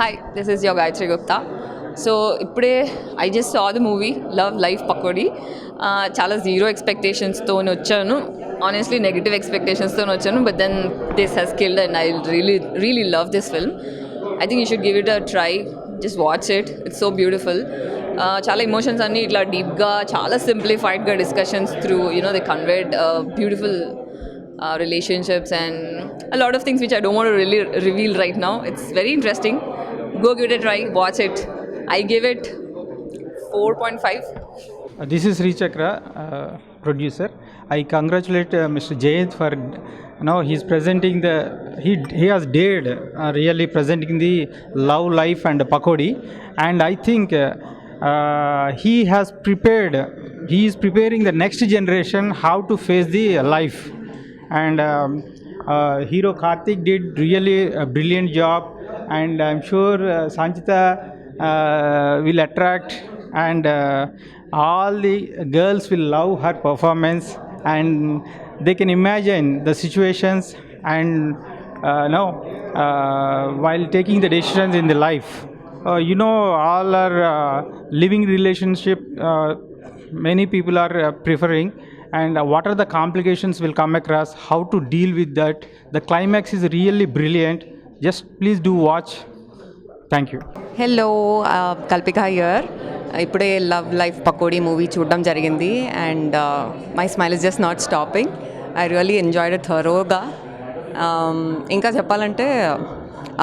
Hi, this is your Gayatri Gupta. So, ఇప్పుడే I just saw the movie Love Life Pakodi. చాలా zero ఎక్స్పెక్టేషన్స్తో వచ్చాను. Honestly, negative expectations-తో వచ్చాను. But then this has killed and I really love this film. I think you should give it a try. Just watch it. It's so beautiful. చాలా emotions అన్నీ ఇట్లా డీప్గా చాలా సింప్లిఫైడ్గా discussions through they conveyed beautiful relationships and a lot of things which I don't want to really reveal right now. It's very interesting. Go give it a try. Watch it. I give it 4.5. This is Sri Chakra, producer. I congratulate Mr. Jayant for now he's presenting he has dared really presenting the love life and Pakodi, and I think he is preparing the next generation how to face the life. And hero Karthik did really a brilliant job, and I'm sure Sanchita will attract, and all the girls will love her performance, and they can imagine the situations and while taking the decisions in the life. All are living relationship, many people are preferring, and what are the complications will come across, how to deal with that. The climax is really brilliant. Just please do watch. Thank you. Hello Kalpika here. ఇప్పుడే love life pakodi movie చూడడం జరిగింది and my smile is just not stopping. I really enjoyed it thoroughly. ఇంకా చెప్పాలంటే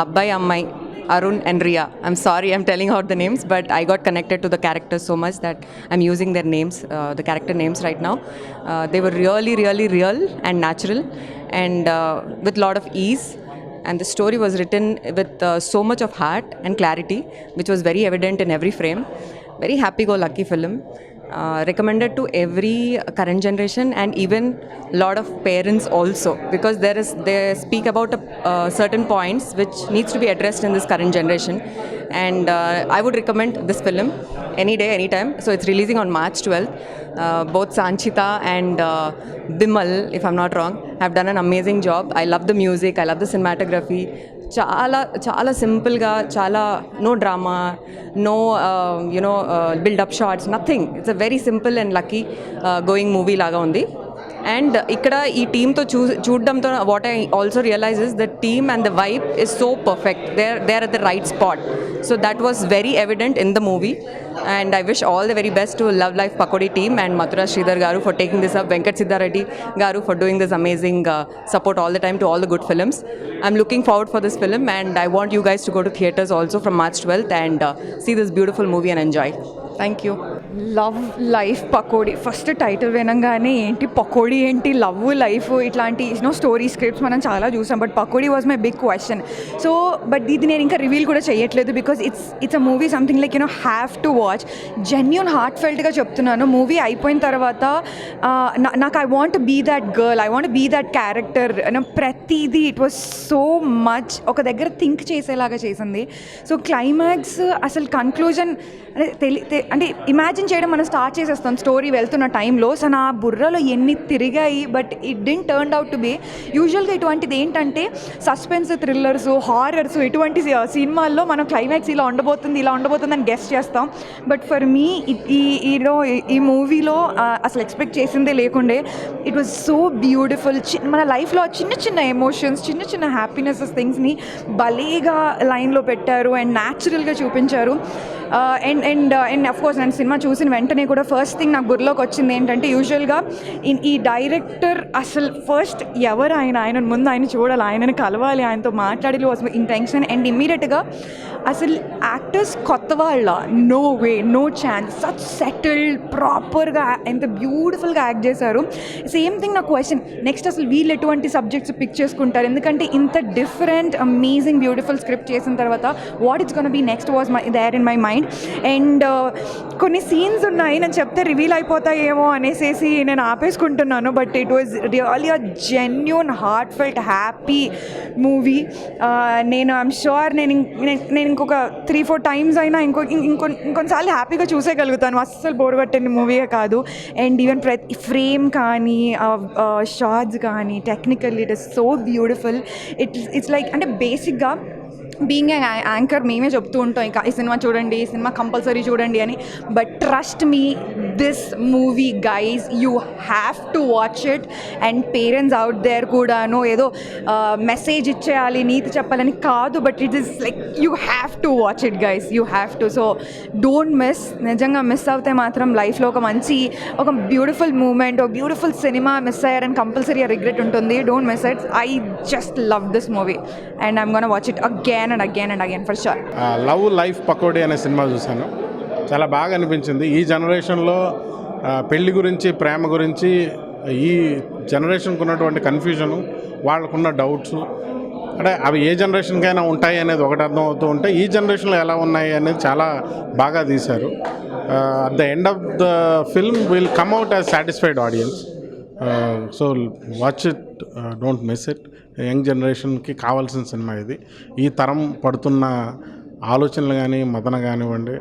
అబ్బాయి అమ్మాయి Arun and Riya. I'm sorry I'm telling out the names, but I got connected to the characters so much that I'm using their names, the character names right now. They were really real and natural, and with lot of ease. And the story was written with so much of heart and clarity, which was very evident in every frame. Very happy-go-lucky film. Recommended to every current generation and even lot of parents also, because they speak about certain points which needs to be addressed in this current generation, and I would recommend this film any day anytime. So it's releasing on March 12th. Both Sanchita and Bimal, if I'm not wrong, have done an amazing job. I love the music, I love the cinematography. చాలా సింపుల్గా, చాలా no drama, no buildup shots, nothing. It's a very simple and lucky going movie లాగా ఉంది. And ఇక్కడ ఈ టీమ్తో చూడడంతో what I also realise is the team and the vibe is so perfect. There at the right spot. So that was very evident in the movie. And I wish all the very best to Love Life Pakodi team and Mathura Sridhar garu for taking this up, Venkat Siddhareddy garu for doing this amazing support all the time to all the good films. I'm looking forward for this film, and I want you guys to go to theatres also from March 12th and see this beautiful movie and enjoy. Thank you. Love life pakodi first title వినంగానే ఏంటి పకోడీ ఏంటి, love life ఇట్లాంటి story scripts మనం చాలా చూసాం, but pakodi was my big question. So but ఇది నేను ఇంకా రివీల్ కూడా చేయట్లేదు, because it's a movie something like have to watch. Genuine heart ఫెల్ట్గా చెప్తున్నాను. మూవీ అయిపోయిన తర్వాత నాకు I want be that girl, I want be that character. ప్రతిదీ ఇట్ వాజ్ సో మచ్ ఒక దగ్గర థింక్ చేసేలాగా చేసింది. సో క్లైమాక్స్ అసలు కన్క్లూజన్ అంటే ఇమాజిన్ చేయడం మనం స్టార్ట్ చేసేస్తాం స్టోరీ వెళ్తున్న టైంలో. సో నా బుర్రలో ఎన్ని తిరిగాయి, but it did turn out to be. యూజువల్గా ఇటువంటిది ఏంటంటే సస్పెన్స్ థ్రిల్లర్స్, హారర్స్ ఇటువంటి సినిమాల్లో మనం క్లైమాక్స్ ఇలా ఉండబోతుంది అని గెస్ చేస్తాం. బట్ ఫర్ మీ ఈ మూవీలో అసలు ఎక్స్పెక్ట్ చేసిందే లేకుండే. It was so beautiful. మన లైఫ్లో చిన్న ఎమోషన్స్, చిన్న హ్యాపీనెసెస్ థింగ్స్ని భలేగా లైన్లో పెట్టారు అండ్ న్యాచురల్గా చూపించారు. అండ్ అఫ్ కోర్స్ నేను సినిమా చూసిన వెంటనే కూడా ఫస్ట్ థింగ్ నాకు బుర్రలోకి వచ్చింది ఏంటంటే, యూజువల్గా ఈ డైరెక్టర్ అసలు ఫస్ట్ ఎవరు ఆయన ముందు ఆయన చూడాలి, ఆయనని కలవాలి, ఆయనతో మాట్లాడాలి వాజ్ మై ఇంటెన్షన్. అండ్ ఇమ్మీడియట్గా అసలు యాక్టర్స్ కొత్త వాళ్ళ no way, no chance, such settled ప్రాపర్గా ఎంత బ్యూటిఫుల్గా యాక్ట్ చేశారు. సేమ్ థింగ్ నా క్వశ్చన్, నెక్స్ట్ అసలు వీళ్ళు ఎటువంటి సబ్జెక్ట్స్ పిక్ చేసుకుంటారు, ఎందుకంటే ఇంత డిఫరెంట్ అమేజింగ్ బ్యూటిఫుల్ స్క్రిప్ట్ చేసిన తర్వాత what it's gonna be next was there in my mind. And కొన్ని సీన్స్ ఉన్నాయి నేను చెప్తే రివీల్ అయిపోతాయేమో అనేసి నేను ఆపేసుకుంటున్నాను, but it was really a genuine heart felt happy movie. నేను ఐఎమ్ షూర్ నేను ఇంకొక 3-4 టైమ్స్ అయినా ఇంకొన్నిసార్లు హ్యాపీగా చూసేయగలుగుతాను. అస్సలు బోర్ కొట్టిన మూవీయే కాదు. అండ్ ఈవెన్ ప్రతి ఫ్రేమ్ కానీ షార్ట్స్ కానీ technically it is so beautiful. It's like అంటే బేసిక్గా బీయింగ్ యాంకర్ మేమే చెప్తూ ఉంటాం ఇంకా ఈ సినిమా చూడండి, ఈ సినిమా కంపల్సరీ చూడండి అని. But trust me, this movie guys you have to watch it. And parents out there కూడాను ఏదో మెసేజ్ ఇచ్చేయాలి, నీతి చెప్పాలని కాదు, but it is like you have to watch it guys, you have to. So don't miss. నిజంగా miss అవుతే మాత్రం లైఫ్లో ఒక బ్యూటిఫుల్ మూమెంట్, ఒక బ్యూటిఫుల్ సినిమా మిస్ అయ్యారని కంపల్సరీ రిగ్రెట్ ఉంటుంది. Don't miss it. I just love this movie and I'm gonna watch it again and again for sure. Love life Pakodi అనే సినిమా చూశాను, చాలా బాగా అనిపించింది. ఈ జనరేషన్లో పెళ్లి గురించి, ప్రేమ గురించి, ఈ జనరేషన్కి ఉన్నటువంటి కన్ఫ్యూజను, వాళ్ళకున్న డౌట్స్, అంటే అవి ఏ జనరేషన్కైనా ఉంటాయి అనేది ఒకటి అర్థం అవుతూ ఉంటే ఈ జనరేషన్లో ఎలా ఉన్నాయి అనేది చాలా బాగా తీశారు. At the end of the film will come out as satisfied audience. So watch it, don't miss it. Young జనరేషన్కి కావాల్సిన సినిమా ఇది. ఈ తరం పడుతున్న ఆలోచనలు కానీ, మదన కానివ్వండి,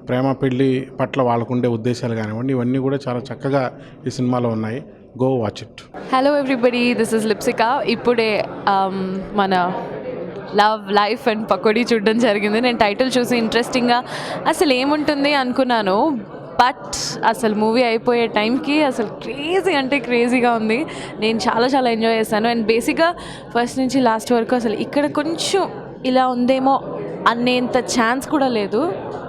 ప్రేమ పెళ్ళి పట్ల వాళ్ళకుండే ఉద్దేశాలు కానివ్వండి, ఇవన్నీ కూడా చాలా చక్కగా ఈ సినిమాలో ఉన్నాయి. Go watch it. Hello everybody, this is Lipsika. ఇప్పుడే మన లవ్ లైఫ్ అండ్ పకోడీ చూడడం జరిగింది. నేను టైటిల్ చూసి ఇంట్రెస్టింగ్గా అసలు ఏముంటుంది అనుకున్నాను, బట్ అసలు మూవీ అయిపోయే టైంకి అసలు క్రేజీ అంటే క్రేజీగా ఉంది. నేను చాలా ఎంజాయ్ చేశాను. అండ్ బేసిక్గా ఫస్ట్ నుంచి లాస్ట్ వరకు అసలు ఇక్కడ కొంచెం ఇలా ఉందేమో అనేంత ఛాన్స్ కూడా లేదు.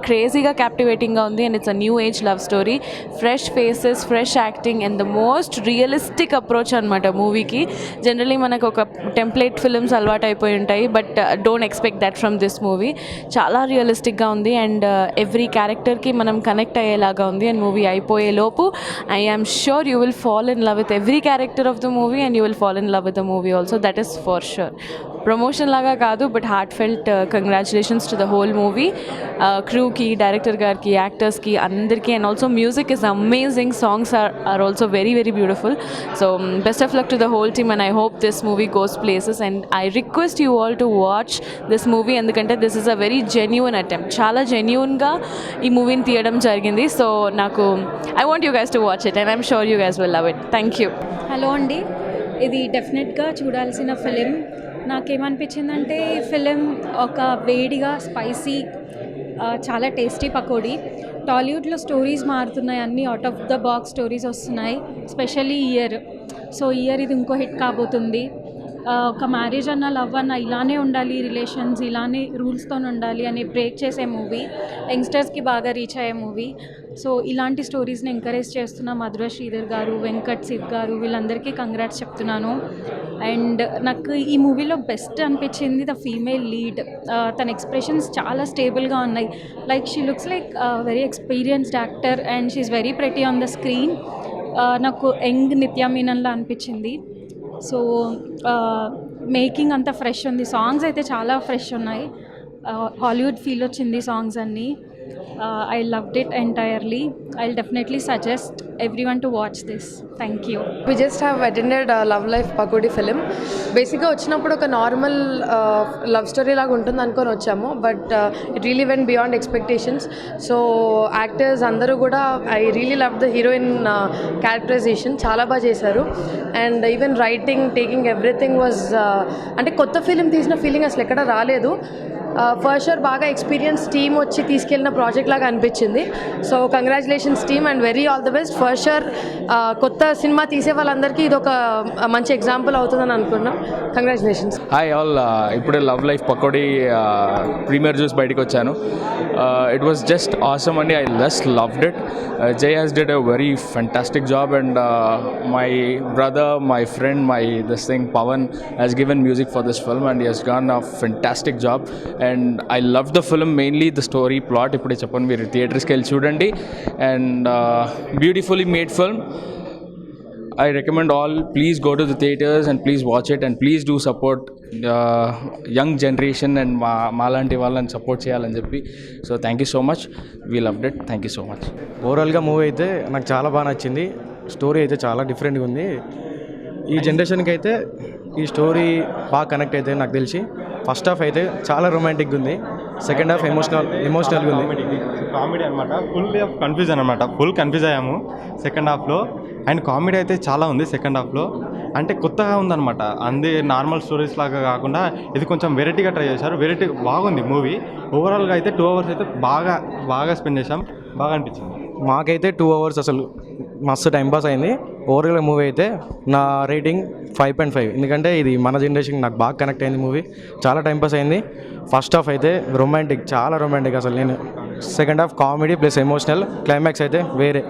క్రేజీగా క్యాప్టివేటింగ్గా ఉంది. And it's a new age love story, fresh faces, fresh acting and the most realistic approach అనమాట మూవీకి. జనరలీ మనకు ఒక టెంప్లెట్ ఫిల్మ్స్ అలవాటు అయిపోయి ఉంటాయి, but don't expect that from this movie. చాలా రియలిస్టిక్గా ఉంది అండ్ ఎవ్రీ క్యారెక్టర్కి మనం కనెక్ట్ అయ్యేలాగా ఉంది. అండ్ మూవీ అయిపోయే లోపు I am sure you will fall in love with every character of the movie and you will fall in love with the movie also. That is for sure. Promotion లాగా కాదు, but heart felt congratulations to the whole movie, క్రూకి, director గారికి, యాక్టర్స్కి, అందరికీ. And also music is amazing. Songs are also very beautiful. So best of luck to the whole team and I hope this movie goes places. And I request you all to watch this movie, ఎందుకంటే this is a very genuine attempt. చాలా జెన్యూన్గా ఈ మూవీని తీయడం జరిగింది. So నాకు I want you guys to watch it and I'm sure you guys will love it. Thank you. Hello అండి, ఇది డెఫినెట్గా చూడాల్సిన ఫిలిం. నాకేమనిపించిందంటే ఈ ఫిలిం ఒక వేడిగా స్పైసీ, చాలా టేస్టీ పకోడీ. టాలీవుడ్లో స్టోరీస్ మారుతున్నాయి, అన్నీ out of the box stories వస్తున్నాయి, స్పెషల్లీ ఇయర్. సో ఇయర్ ఇది ఇంకో హిట్ కాబోతుంది. ఒక మ్యారేజ్ అన్న, లవ్ అన్న ఇలానే ఉండాలి, రిలేషన్స్ ఇలానే రూల్స్తో ఉండాలి అని బ్రేక్ చేసే మూవీ, యంగ్స్టర్స్కి బాగా రీచ్ అయ్యే మూవీ. సో ఇలాంటి స్టోరీస్ని ఎంకరేజ్ చేస్తున్న మధుర శ్రీధర్ గారు, వెంకట్ సిద్ గారు, వీళ్ళందరికీ కంగ్రాట్స్ చెప్తున్నాను. అండ్ నాకు ఈ మూవీలో బెస్ట్ అనిపించింది ద ఫీమేల్ లీడ్. తన ఎక్స్ప్రెషన్స్ చాలా స్టేబుల్గా ఉన్నాయి. Like she looks like very experienced actor and she is very pretty on the screen. నాకు యంగ్ నిత్యా మీనన్లా అనిపించింది. సో మేకింగ్ అంతా ఫ్రెష్ ఉంది. సాంగ్స్ అయితే చాలా ఫ్రెష్ ఉన్నాయి. హాలీవుడ్ ఫీల్ వచ్చింది సాంగ్స్ అన్నీ. I loved it entirely. I'll definitely suggest everyone to watch this. Thank you. We just have attended Love Life Pakodi film. బేసిక్గా వచ్చినప్పుడు ఒక నార్మల్ లవ్ స్టోరీ లాగా ఉంటుంది అనుకొని వచ్చాము, but it really went beyond expectations. So actors అందరూ కూడా I really love the heroine characterization, చాలా బాగా చేశారు. And even writing, taking everything was అంటే కొత్త ఫిలిం తీసిన ఫీలింగ్ అసలు ఎక్కడ రాలేదు. ఫస్ట్ షూర్ బాగా ఎక్స్పీరియన్స్ టీమ్ వచ్చి తీసుకెళ్ళిన ప్రాజెక్ట్ లాగా అనిపించింది. So congratulations team and very all the best. First sure కొత్త సినిమా తీసే వాళ్ళందరికీ ఇది ఒక మంచి ఎగ్జాంపుల్ అవుతుందని అనుకున్నాం. కంగ్రాచులేషన్స్. హాయ్ ఆల్, ఇప్పుడే లవ్ లైఫ్ పకోడీ ప్రీమియర్ చూసి బయటకు వచ్చాను. ఇట్ వాస్ జస్ట్ ఆసమ్ అండి. I just loved it. జై has did a very fantastic job and my brother, my friend, this thing Pawan has given music for this film and he has done a fantastic job and I loved the film, mainly the story plot. Ippude cheppanu meer theatres ki velli chudandi and beautifully made film. I recommend all, please go to the theatres and please watch it and please do support young generation and maalanti vallan support cheyalani cheppi. So thank you so much, we loved it, thank you so much. ఓవరాల్గా movie అయితే నాకు చాలా బాగా నచ్చింది. Story అయితే చాలా డిఫరెంట్గా ఉంది. ఈ జనరేషన్కి అయితే ఈ స్టోరీ బాగా కనెక్ట్ అయితే నాకు తెలిసి. ఫస్ట్ హాఫ్ అయితే చాలా రొమాంటిక్గా ఉంది, సెకండ్ హాఫ్ ఎమోషనల్గా ఉంది. కామెడీ అనమాట. ఫుల్ కన్ఫ్యూజన్ అనమాట, ఫుల్ కన్ఫ్యూజ్ అయ్యాము సెకండ్ హాఫ్లో. అండ్ కామెడీ అయితే చాలా ఉంది సెకండ్ హాఫ్లో. అంటే కొత్తగా ఉందన్నమాట, అందే నార్మల్ స్టోరీస్ లాగా కాకుండా ఇది కొంచెం వెరైటీగా ట్రై చేశారు. వెరైటీ బాగుంది మూవీ. ఓవరాల్గా అయితే 2 hours అయితే బాగా స్పెండ్ చేశాం, బాగా అనిపించింది. మాకైతే 2 hours అసలు మస్తు టైంపాస్ అయింది. ఓవరాల్గా మూవీ అయితే నా రేటింగ్ 5.5, ఎందుకంటే ఇది మన జనరేషన్ నాకు బాగా కనెక్ట్ అయింది మూవీ. చాలా టైంపాస్ అయింది. ఫస్ట్ హాఫ్ అయితే రొమాంటిక్, చాలా రొమాంటిక్ అసలు. నేను second half comedy plus emotional, climax అయితే వేరే.